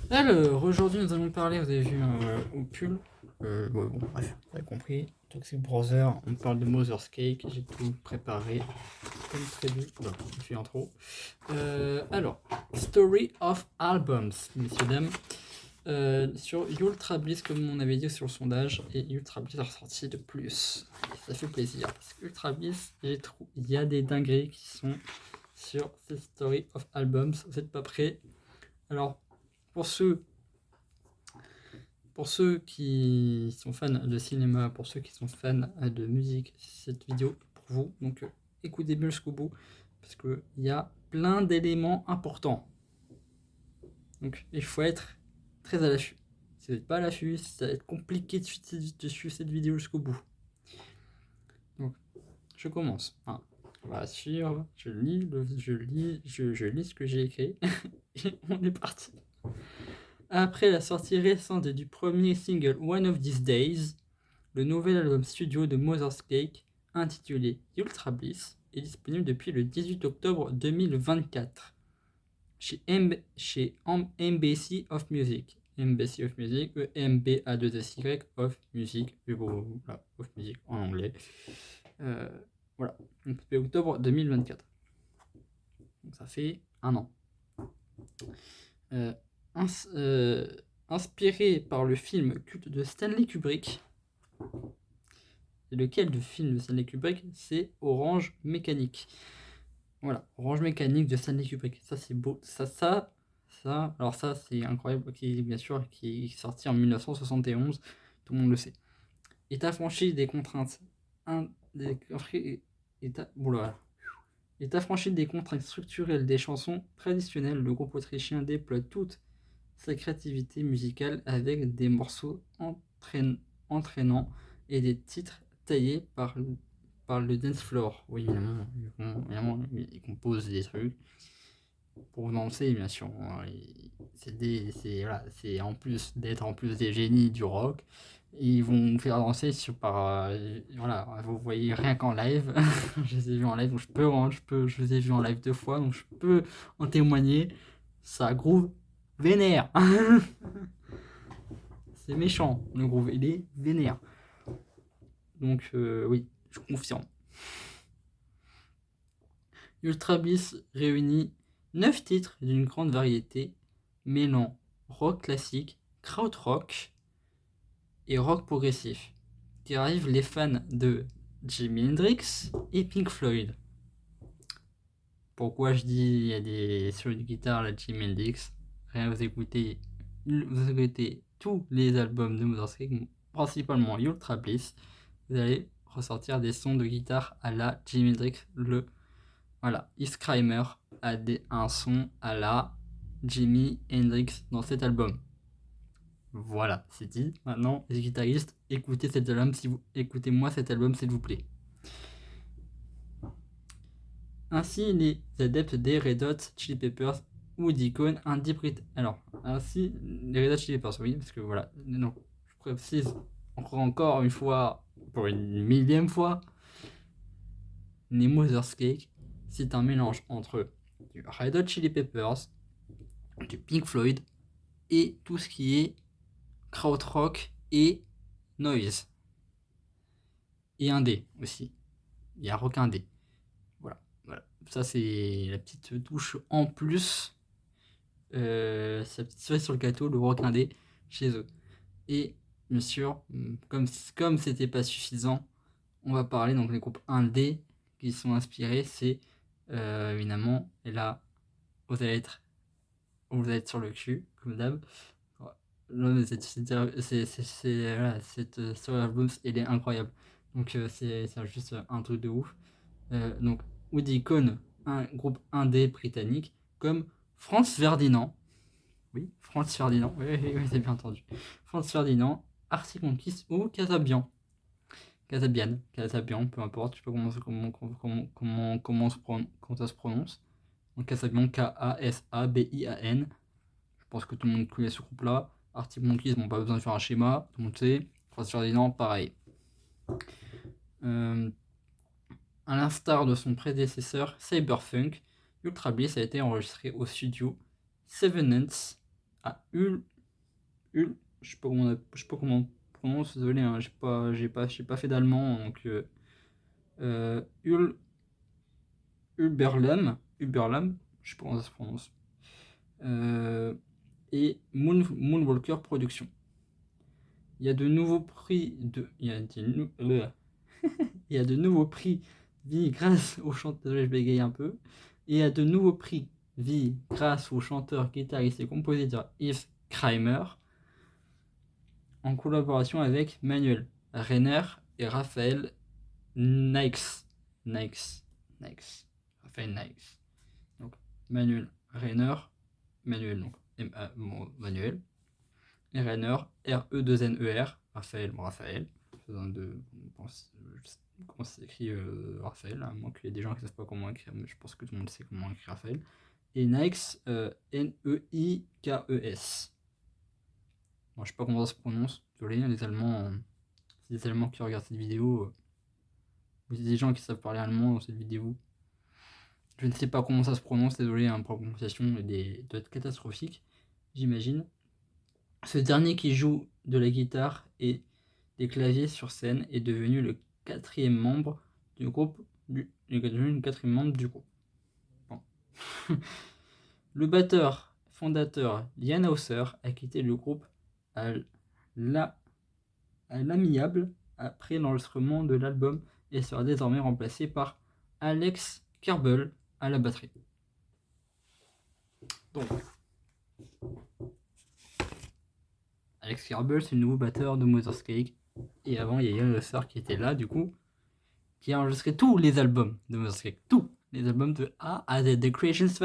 Alors, aujourd'hui, nous allons parler, vous avez vu au pull, ouais, bon, bref, vous avez compris, Toxic Brother, on parle de Mother's Cake, j'ai tout préparé, comme prévu, voilà, je suis en trop. Alors, Story of Albums, messieurs, dames, sur Ultra Bliss, comme on avait dit sur le sondage, et Ultra Bliss a ressorti de plus, et ça fait plaisir, parce que Ultra Bliss, il y a des dingueries qui sont sur cette Story of Albums, vous n'êtes pas prêts? Alors, pour ceux Pour ceux qui sont fans de cinéma, pour ceux qui sont fans de musique, cette vidéo est pour vous. Donc écoutez bien jusqu'au bout, parce qu'il y a plein d'éléments importants. Donc il faut être très à l'affût. Si vous n'êtes pas à l'affût, ça va être compliqué de suivre cette vidéo jusqu'au bout. Donc je commence. On va suivre, je lis ce que j'ai écrit, et on est parti. Après la sortie récente du premier single One of These Days, le nouvel album studio de Mother's Cake, intitulé Ultra Bliss, est disponible depuis le 18 octobre 2024 chez Embassy of Music. Embassy of Music, E-M-B-A-2-S-Y, of Music, voilà, of Music en anglais. Voilà, donc depuis octobre 2024. Donc ça fait un an. Inspiré par le film culte de Stanley Kubrick. Et lequel de film de Stanley Kubrick? C'est Orange Mécanique. Voilà, Orange Mécanique de Stanley Kubrick. Ça, c'est beau. Ça. Alors, ça, c'est incroyable. Bien sûr, qui est sorti en 1971. Tout le monde le sait. Est affranchi des contraintes. Est affranchi des contraintes structurelles des chansons traditionnelles. Le groupe autrichien déploie toute sa créativité musicale avec des morceaux entraînants et des titres taillés par le dance floor. Oui, évidemment, ils composent des trucs pour danser, bien sûr. C'est en plus d'être en plus des génies du rock, ils vont vous faire danser voilà, vous voyez rien qu'en live. Je les ai vus en live, donc je les ai vus en live 2 fois, donc je peux en témoigner. Ça groove vénère. C'est méchant, le groove, il est vénère. Donc oui, je confirme. Ultra Bliss réunit 9 titres d'une grande variété, mêlant rock classique, krautrock et rock progressif, qui arrivent les fans de Jimi Hendrix et Pink Floyd. Pourquoi je dis il y a des sur de guitare la Jimi Hendrix? Rien, vous écoutez tous les albums de Mother's Cake, principalement Ultra Bliss, vous allez ressortir des sons de guitare à la Jimi Hendrix. Voilà, Iskrimer a un son à la Jimi Hendrix dans cet album. Voilà, c'est dit. Maintenant, les guitaristes, écoutez-moi cet album, s'il vous plaît. Ainsi, les adeptes des Red Hot Chili Peppers ou d'icônes Alors, ainsi, les Red Hot Chili Peppers, oui, parce que voilà, non, je précise encore une fois, pour une millième fois, les Mother's Cake, c'est un mélange entre du Red Hot Chili Peppers, du Pink Floyd et tout ce qui est krautrock et noise. Et indé aussi. Il y a rock indé. Voilà. Ça, c'est la petite touche en plus. Sa petite cerise sur le gâteau, le rock indé chez eux. Et bien sûr, comme c'était pas suffisant, on va parler donc des groupes indé qui sont inspirés. C'est évidemment, et là, vous allez être sur le cul, comme d'hab. Voilà, cette Story Albums, elle est incroyable. Donc c'est juste un truc de ouf. Donc Woody Cohn, un groupe indé britannique, comme Franz Ferdinand. Oui, Franz Ferdinand, oui, c'est bien entendu. Franz Ferdinand, Arctic Monkeys ou Casabian, peu importe, je sais pas comment ça se prononce. Donc Casabian, Kasabian. Je pense que tout le monde connaît ce groupe-là. Arctic Monkeys, bon, pas besoin de faire un schéma, tout le monde sait. Franz Ferdinand, pareil. À l'instar de son prédécesseur Cyberpunk, Ultra Bliss a été enregistré au studio Seven Nants Je sais pas comment on prononce, désolé, hein, j'ai pas fait d'allemand, donc Uberlum, je sais pas comment ça se prononce, et Moonwalker Productions. Il y a de nouveaux prix il y a de nouveaux prix vie grâce au chanteur, je bégaye un peu, et il y a de nouveaux prix vie grâce au chanteur, guitariste et compositeur Yves Kramer, en collaboration avec Manuel Renner et Raphaël Naix. Raphaël Naix. Donc Manuel Renner, donc Manuel, et Renner, R-E-2-N-E-R, Raphaël, comment c'est écrit Raphaël, à moins qu'il y ait des gens qui ne savent pas comment écrire, mais je pense que tout le monde sait comment écrire Raphaël. Et Naix, Neikes. Bon, je sais pas comment ça se prononce, désolé, les Allemands, c'est des Allemands qui regardent cette vidéo, vous êtes des gens qui savent parler allemand dans cette vidéo. Je ne sais pas comment ça se prononce, désolé, pour la prononciation doit être catastrophique, j'imagine. Ce dernier qui joue de la guitare et des claviers sur scène est devenu le quatrième membre du groupe. Bon. Le batteur fondateur Lian Hauser a quitté le groupe à l'amiable après l'enregistrement de l'album et sera désormais remplacé par Alex Kerbel à la batterie. Donc, Alex Kerbel, c'est le nouveau batteur de Mother's Cake. Et avant, il y a Lian Hauser qui était là, du coup, qui a enregistré tous les albums de Mother's Cake. Tous les albums de A à Z, The Creation's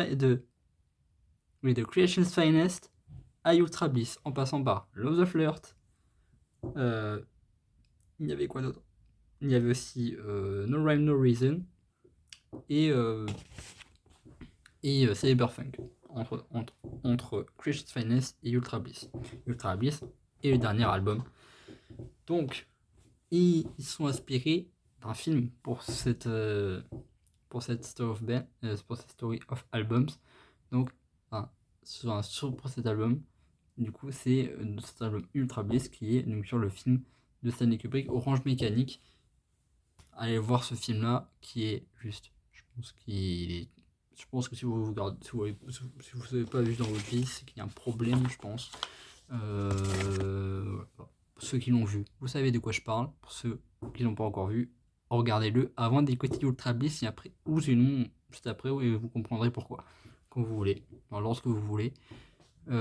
Finest à Ultra Bliss, en passant par Love the Flirt. Il y avait quoi d'autre? Il y avait aussi No Rhyme No Reason et Cyberpunk, entre Creation's Finest et Ultra Bliss. Ultra Bliss est le dernier album. Donc, ils sont inspirés d'un film pour cette Story of Albums. Donc, pour cet album, du coup, c'est cet album Ultra Bliss qui est donc sur le film de Stanley Kubrick, Orange Mécanique. Allez voir ce film-là qui est juste. Je pense que si vous n'avez pas vu dans votre vie, c'est qu'il y a un problème, je pense. Pour ceux qui l'ont vu, vous savez de quoi je parle. Pour ceux qui l'ont pas encore vu, regardez-le avant d'écouter Ultra Bliss et après, ou sinon juste après, et vous comprendrez pourquoi, quand vous voulez, lorsque vous voulez. Moi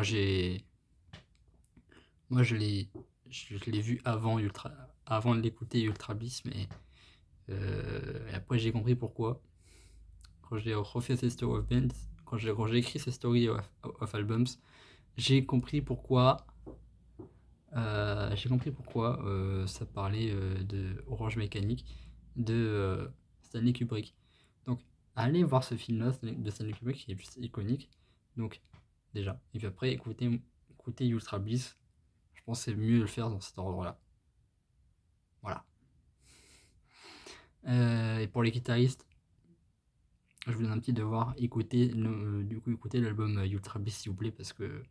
je l'ai vu avant de l'écouter Ultra Bliss, mais et après j'ai compris pourquoi. Quand j'ai refait ces Story of Bands, quand j'ai écrit ces Story of Albums, j'ai compris pourquoi. Ça parlait de Orange Mécanique de Stanley Kubrick. Donc, allez voir ce film-là de Stanley Kubrick qui est juste iconique. Donc, déjà. Et puis après, écoutez Ultra Bliss. Je pense que c'est mieux de le faire dans cet ordre-là. Voilà. Et pour les guitaristes, je vous donne un petit devoir. Écoutez l'album Ultra Bliss, s'il vous plaît, parce que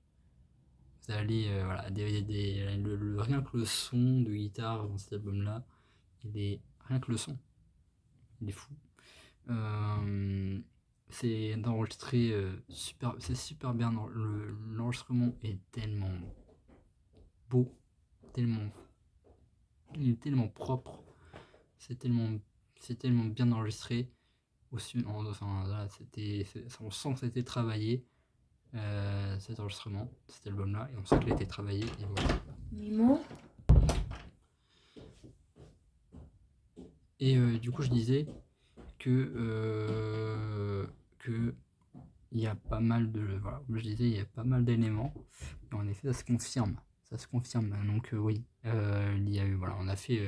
vous allez, rien que le son de guitare dans cet album-là, rien que le son, il est fou. C'est enregistré c'est super bien. L'enregistrement est tellement beau, il est tellement propre, c'est tellement bien enregistré. On sent que c'était travaillé. Cet enregistrement, cet album-là, et on sait qu'il a été travaillé, et voilà. Mimo. Et du coup, je disais que il y a pas mal il y a pas mal d'éléments, et en effet, ça se confirme. Donc oui, il y a eu, on a fait,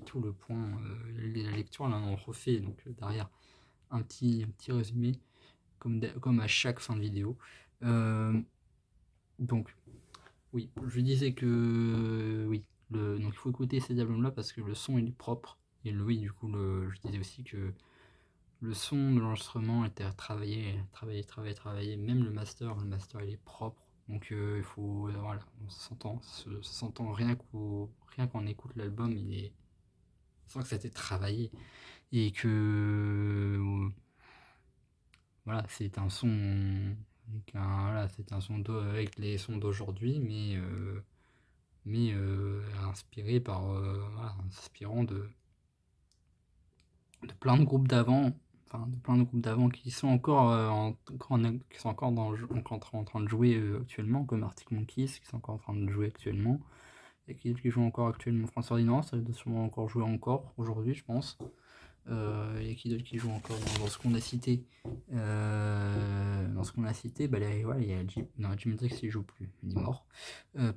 tout le point, la lecture, là, on refait donc derrière un petit résumé, comme à chaque fin de vidéo. Donc, oui, je disais que oui, donc il faut écouter ces albums-là parce que le son il est propre. Et oui, du coup, je disais aussi que Le son de l'enregistrement était travaillé. Même le master il est propre. Donc il faut, voilà, ça s'entend rien qu'en écoute l'album, on sent que ça a été travaillé et que voilà, c'est un son avec les sons d'aujourd'hui, mais inspiré par, voilà, inspirant de plein de groupes d'avant, qui sont encore, qui sont encore en train de jouer actuellement, comme Arctic Monkeys, qui sont encore en train de jouer actuellement, et qui jouent encore actuellement. France Ferdinand, ça doit sûrement encore jouer encore aujourd'hui, je pense. Et qui d'autres qui jouent encore dans ce qu'on a cité. Dans ce qu'on a cité, bah, il y a Jimi Hendrix, il joue plus, il est mort.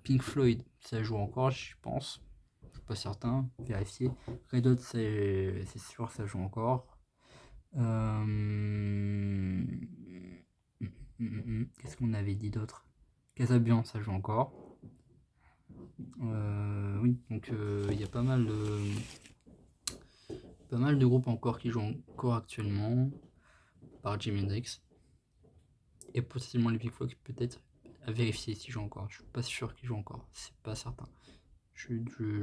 Pink Floyd, ça joue encore, je pense. Je suis pas certain, vérifier. Red Hot, c'est sûr, ça joue encore. Qu'est-ce qu'on avait dit d'autre? Casabian, ça joue encore. Oui, donc il y a pas mal de groupes encore qui jouent encore actuellement, par Jimi Hendrix. Et potentiellement les Big Flock, peut-être à vérifier s'ils jouent encore. Je suis pas sûr qu'ils jouent encore, c'est pas certain. Je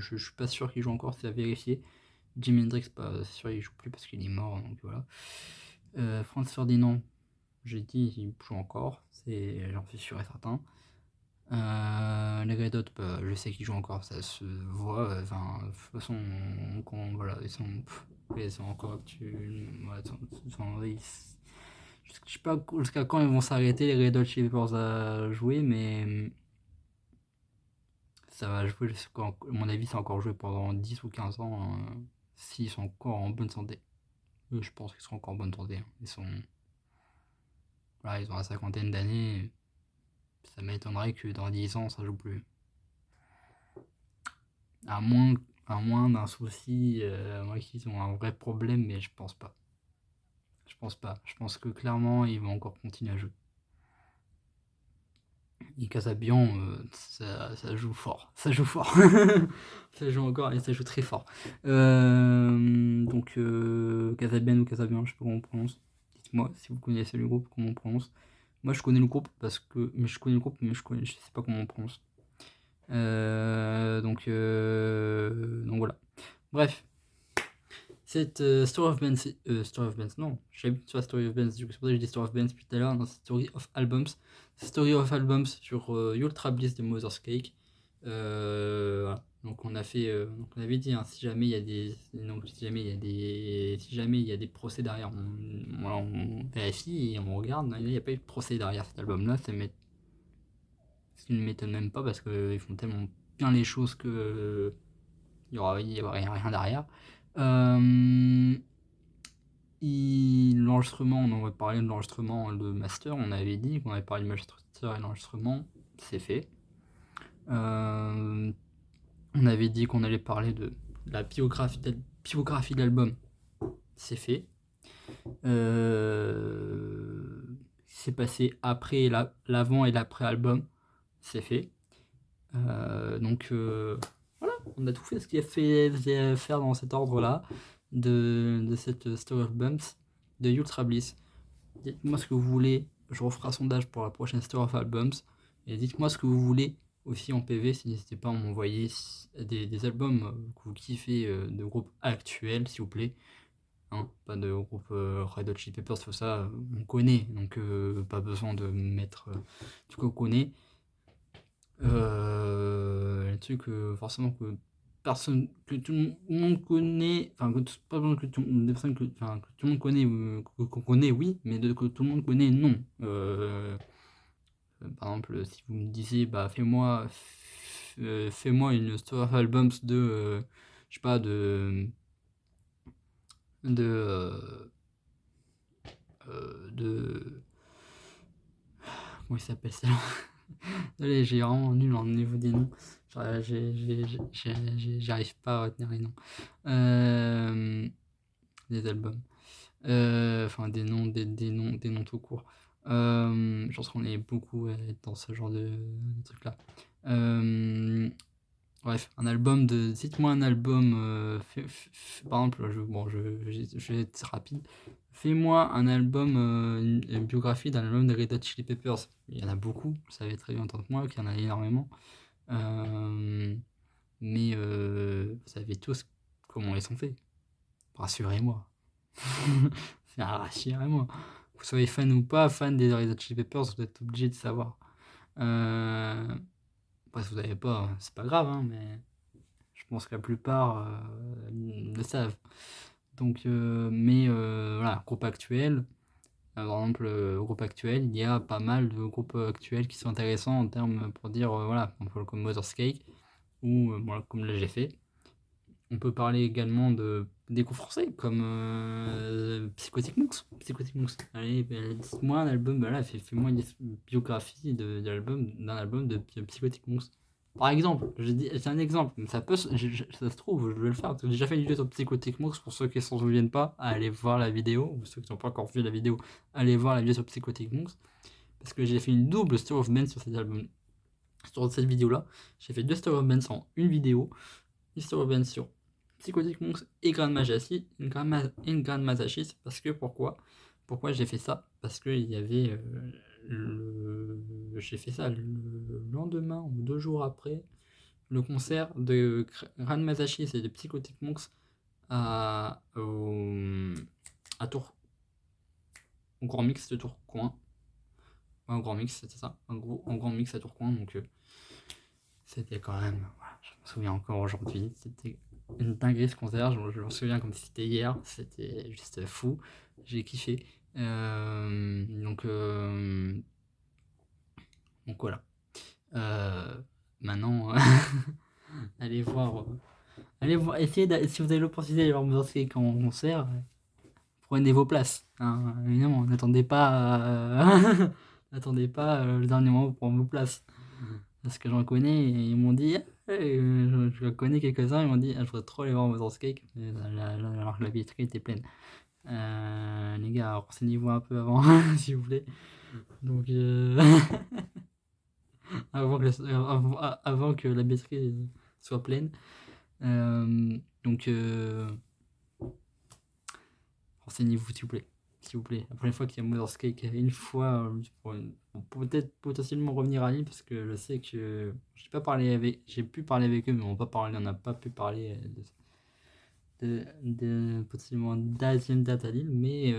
suis pas sûr qu'ils jouent encore, c'est à vérifier. Jimi Hendrix, c'est sûr, il joue plus parce qu'il est mort, donc voilà. Franz Ferdinand, j'ai dit, il joue encore, j'en suis sûr et certain. Les Red Hot, je sais qu'ils jouent encore, ça se voit. Enfin, de toute façon, voilà, ils sont encore actuels. Voilà, je sais pas jusqu'à quand ils vont s'arrêter les Red Hot Chili Peppers à jouer, mais ça va jouer, à mon avis, ça va encore jouer pendant 10 ou 15 ans, s'ils sont encore en bonne santé. Je pense qu'ils seront encore en bonne santé, hein. Voilà, ils ont la cinquantaine d'années, ça m'étonnerait que dans 10 ans ça joue plus. À moins d'un souci, à moins qu'ils ont un vrai problème, mais je pense pas. Je pense que clairement ils vont encore continuer à jouer. Et Casabian, ça joue fort. Ça joue fort. Ça joue encore et ça joue très fort. Donc Casabian ou Casabian, je sais pas comment on prononce. Dites-moi si vous connaissez le groupe, comment on prononce. Moi je connais le groupe mais je sais pas comment on prononce. Donc voilà. Bref, cette Story of Bands, non, j'habite sur la Story of Bands, du coup c'est pour ça que j'ai dit Story of Bands depuis tout à l'heure, dans Story of Albums. Story of Albums sur Ultra Bliss de Mother's Cake. Voilà. Donc on avait dit, hein, si jamais il y a des procès derrière, on vérifie et on regarde. Il n'y a pas eu de procès derrière cet album-là, ce qui ne m'étonne même pas parce qu'ils font tellement bien les choses que il y aura rien derrière. L'enregistrement, on aurait parlé de l'enregistrement, le master, on avait dit qu'on avait parlé de master et l'enregistrement, c'est fait. On avait dit qu'on allait parler de la biographie de l'album, c'est fait. C'est passé après l'avant et l'après album, c'est fait. Donc voilà, on a tout fait ce qu'il y a à faire dans cet ordre-là de cette Story of Bumps de Ultra Bliss. Dites-moi ce que vous voulez, je referai un sondage pour la prochaine Story of Albums. Et dites-moi ce que vous voulez aussi en PV, n'hésitez pas à m'envoyer des albums que vous kiffez de groupes actuels, s'il vous plaît. Hein, pas de groupe Red Hot Chili Peppers, tout ça, on connaît, donc pas besoin de mettre tout qu'on connaît. Les trucs forcément que personne, que tout le monde connaît, enfin pas besoin que des personnes que tout le monde connaît, qu'on connaît, oui, mais que tout le monde connaît, non. Par exemple, si vous me disiez, bah fais-moi une story of albums je sais pas, de comment il s'appelle ça? Désolé, j'ai vraiment nul en niveau des noms. J'arrive pas à retenir les noms. Des albums. Enfin, des noms tout court. Je pense qu'on est beaucoup dans ce genre de trucs-là. Bref, un album dites-moi un album. Par exemple, je vais être rapide. Fais-moi un album, une biographie d'un album des Red Hot Chili Peppers. Il y en a beaucoup, vous savez très bien autant que moi qu'il y en a énormément. Mais vous savez tous comment ils sont faits. Rassurez-moi. Rassurez-moi. Vous soyez fan ou pas fan des Red Hot Chili Peppers, vous êtes obligé de savoir. Après, si vous savez pas, c'est pas grave, hein, mais je pense que la plupart le savent. Donc, voilà, groupe actuel. Par exemple, groupe actuel, il y a pas mal de groupes actuels qui sont intéressants en termes pour dire, voilà, comme Mother's Cake, ou voilà, comme là j'ai fait. On peut parler également des groupes français, comme Psychotic Monks. Psychotic Monks. Allez, dites-moi un album, voilà, fais-moi une biographie d'un album de Psychotic Monks. Par exemple, c'est un exemple, mais ça se trouve, je vais le faire, parce que j'ai déjà fait une vidéo sur Psychotic Monks, pour ceux qui ne s'en souviennent pas, allez voir la vidéo, ou ceux qui n'ont pas encore vu la vidéo, allez voir la vidéo sur Psychotic Monks, parce que j'ai fait une double Story of Ben sur cet album, sur cette vidéo-là. J'ai fait 2 Story of Ben en une vidéo, une Story of Ben sur Psychotic Monks et Grand Mazashi, Grand Mazashi, parce que pourquoi j'ai fait ça? Parce que il y avait j'ai fait ça le lendemain ou 2 jours après le concert de Grand Mazashi et de Psychotic Monks à, à Tours, au Grand Mix de Tourcoing. Ouais, au Grand Mix, c'était ça, un Grand Mix à Tourcoing, donc c'était quand même, voilà, je me souviens encore aujourd'hui, c'était une dinguerie ce concert, je me souviens comme si c'était hier, c'était juste fou, j'ai kiffé. Donc voilà. Maintenant, allez voir, essayez si vous avez l'opportunité d'aller voir Mother's Cake en concert, prenez vos places, hein, évidemment, n'attendez pas, n'attendez pas le dernier moment pour prendre vos places. Parce que j'en connais, et ils m'ont dit, je connais quelques-uns, ils m'ont dit, je voudrais trop aller voir Mother's Cake, alors que la billetterie était pleine. Les gars, renseignez-vous un peu avant, s'il vous plaît. Donc, avant que la billetterie soit pleine. Donc, renseignez-vous, s'il vous plaît. S'il vous plaît. La première fois qu'il y a Mother's Cake, une fois, pour peut-être potentiellement revenir à Lille, parce que je sais que j'ai pu parler avec eux, mais on n'a pas pu parler de potentiellement deuxième date à Lille, mais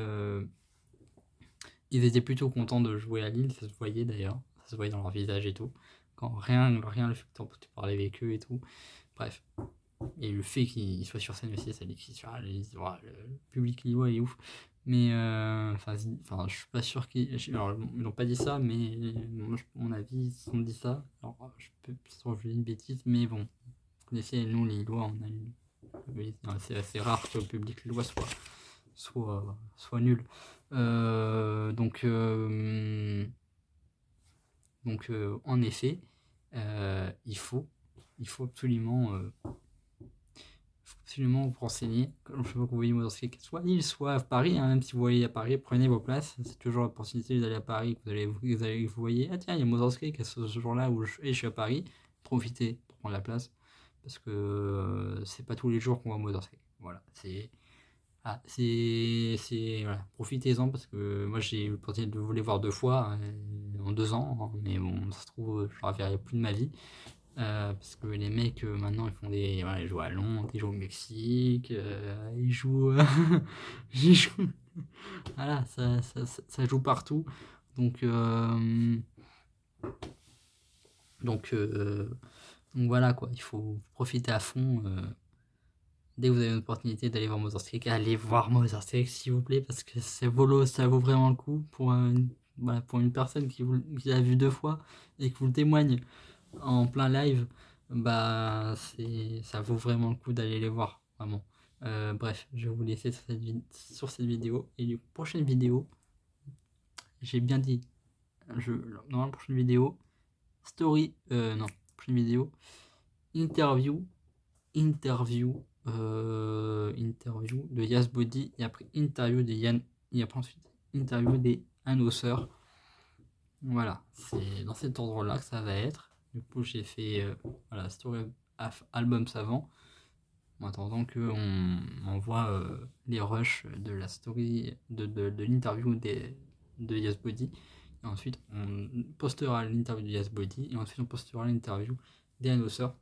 ils étaient plutôt contents de jouer à Lille, ça se voyait d'ailleurs, ça se voyait dans leur visage et tout, quand rien le fait que tu parler avec eux et tout, bref. Et le fait qu'ils soient sur scène aussi, ça dit qu'ils le public lillois est ouf. Mais je suis pas sûr qu'ils. Alors, ils n'ont pas dit ça, mais moi, mon avis, ils ont dit ça. Alors, je peux je dis une bêtise, mais bon, vous connaissez, nous, les Lillois, c'est assez rare que le public lillois soit nul. En effet, il faut absolument vous renseigner. Comme je veux que vous voyez Mother's Cake, soit à Lille, soit à Paris, hein, même si vous voyez à Paris, prenez vos places. C'est toujours l'opportunité d'aller à Paris, vous voyez, ah tiens, il y a Mother's Cake à ce jour-là où je suis à Paris. Profitez pour prendre la place, parce que c'est pas tous les jours qu'on voit Mother's Cake. Voilà, voilà, profitez-en, parce que moi j'ai eu l'opportunité de vous les voir 2 fois en 2 ans, hein, mais bon, ça se trouve, je ne reverrai plus de ma vie. Parce que les mecs maintenant ils jouent à Londres, ils jouent au Mexique, ils jouent, ils jouent, voilà, ça joue partout. Donc, voilà quoi, il faut profiter à fond. Dès que vous avez l'opportunité d'aller voir Mother's Cake, allez voir Mother's Cake s'il vous plaît, parce que ça vaut vraiment le coup pour une personne qui l'a vu 2 fois et qui vous le témoigne en plein live. Ça vaut vraiment le coup d'aller les voir, vraiment. Bref, je vais vous laisser sur cette vidéo, et une prochaine vidéo, j'ai bien dit, dans la prochaine vidéo, prochaine vidéo, interview de Yasbody, et après interview de Yann, et après ensuite interview des annonceurs. Voilà, c'est dans cet ordre-là que ça va être. Du coup, j'ai fait story album savant. en attendant qu'on envoie les rushs de la story, de l'interview de YesBody. Et ensuite, on postera l'interview de YesBody. Et ensuite, on postera l'interview des annonceurs.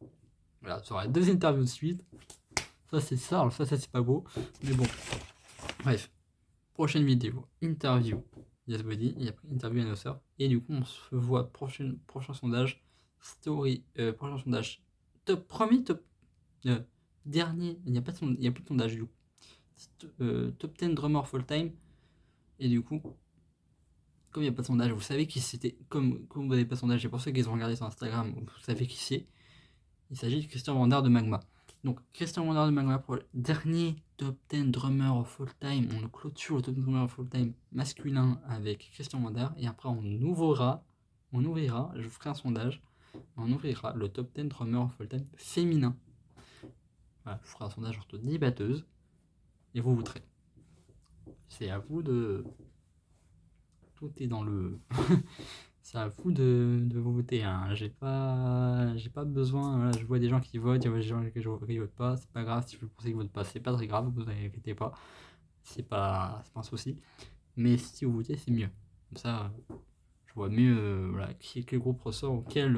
Voilà, ça aura 2 interviews de suite. Ça, c'est ça, c'est pas beau. Mais bon, bref. Prochaine vidéo, interview YesBody. Et après, interview annonceur. Et du coup, on se voit prochain sondage. Story, prochain sondage. Premier top. Dernier, il n'y a plus de sondage du coup. Top 10 drummer full time. Et du coup, comme il n'y a pas de sondage, vous savez qui c'était. Comme vous n'avez pas de sondage, et pour ceux qui ont regardé sur Instagram, vous savez qui c'est. Il s'agit de Christian Vander de Magma. Donc, Christian Vander de Magma pour le dernier top 10 drummer full time. On clôture le top 10 drummer full time masculin avec Christian Vander. Et après, on ouvrira, je ferai un sondage, on ouvrira le top 10 drummer full time féminin. Voilà, je ferai un sondage entre 10 batteuses et vous voterez. C'est à vous de. Tout est dans le. C'est à vous de vous voter. Hein. J'ai pas besoin. Voilà, je vois des gens qui votent, il y a des gens qui votent pas. C'est pas grave si vous pensez qu'ils votent pas. C'est pas très grave, vous inquiétez pas. C'est pas un souci. Mais si vous votez, c'est mieux. Comme ça, je vois mieux voilà, quel groupe ressort ou quelle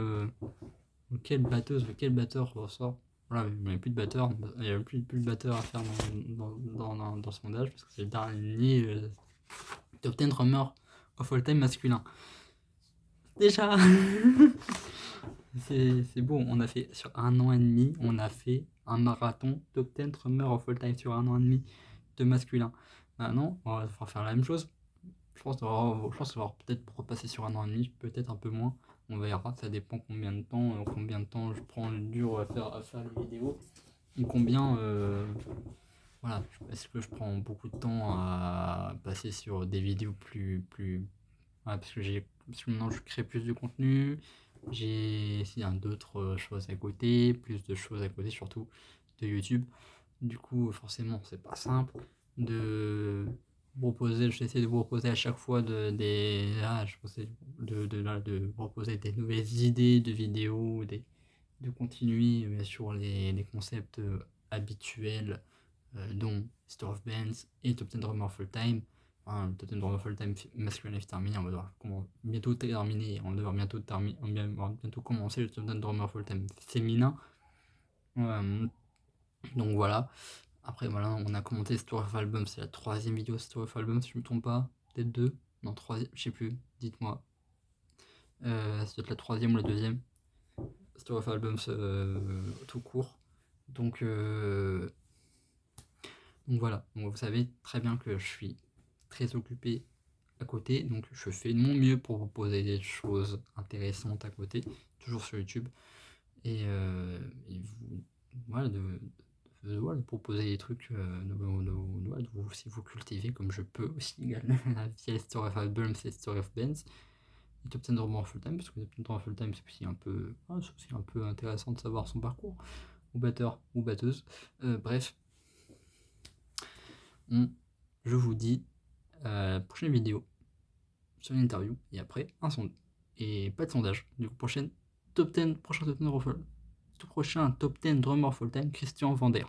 batteuse ou quel batteur ressort. Voilà, il n'y a plus de batteur, il n'y a plus de batteur à faire dans ce sondage parce que c'est le dernier top 10 drummer of all time masculin. Déjà c'est bon, on a fait sur 1 an et demi, on a fait un marathon top 10 drummer of all time sur 1 an et demi de masculin. Maintenant, on va devoir faire la même chose. Je pense qu'on va peut-être repasser sur 1 an et demi, peut-être un peu moins. On verra, ça dépend combien de temps je prends le dur à faire les vidéos. Et combien, voilà, est-ce que je prends beaucoup de temps à passer sur des vidéos plus voilà, parce que maintenant je crée plus de contenu, j'ai d'autres choses à côté, plus de choses à côté surtout de YouTube. Du coup, forcément, c'est pas simple de j'essaie de vous proposer à chaque fois de proposer des nouvelles idées de vidéos, de continuer sur les concepts habituels, dont Store of Bands et Top 10 Drummer Full Time. Le Top 10 Drummer Full Time masculin est terminé, on va devoir bientôt terminer, on va bientôt commencer le Top 10 Drummer Full Time féminin. Donc voilà. Après, voilà, on a commenté Story of Album, c'est la 3e vidéo Story of Album, si je me trompe pas. Peut-être 2, non 3e, je sais plus, dites-moi. C'est peut-être la 3e ou la 2e. Story of Album tout court. Donc voilà, donc vous savez très bien que je suis très occupé à côté, donc je fais de mon mieux pour vous poser des choses intéressantes à côté, toujours sur YouTube. Et vous, voilà, de proposer des trucs, de vous aussi vous cultiver comme je peux aussi également via les Story of Albums et Story of Bands. Et Top 10 Drummer Full Time, parce que Top 10 Drummer Full Time c'est aussi un peu intéressant de savoir son parcours, ou batteur ou batteuse. Bref, je vous dis prochaine vidéo sur une interview et après un sondage. Et pas de sondage. Du coup, prochain top 10 Drummer Full Time, Christian Vander.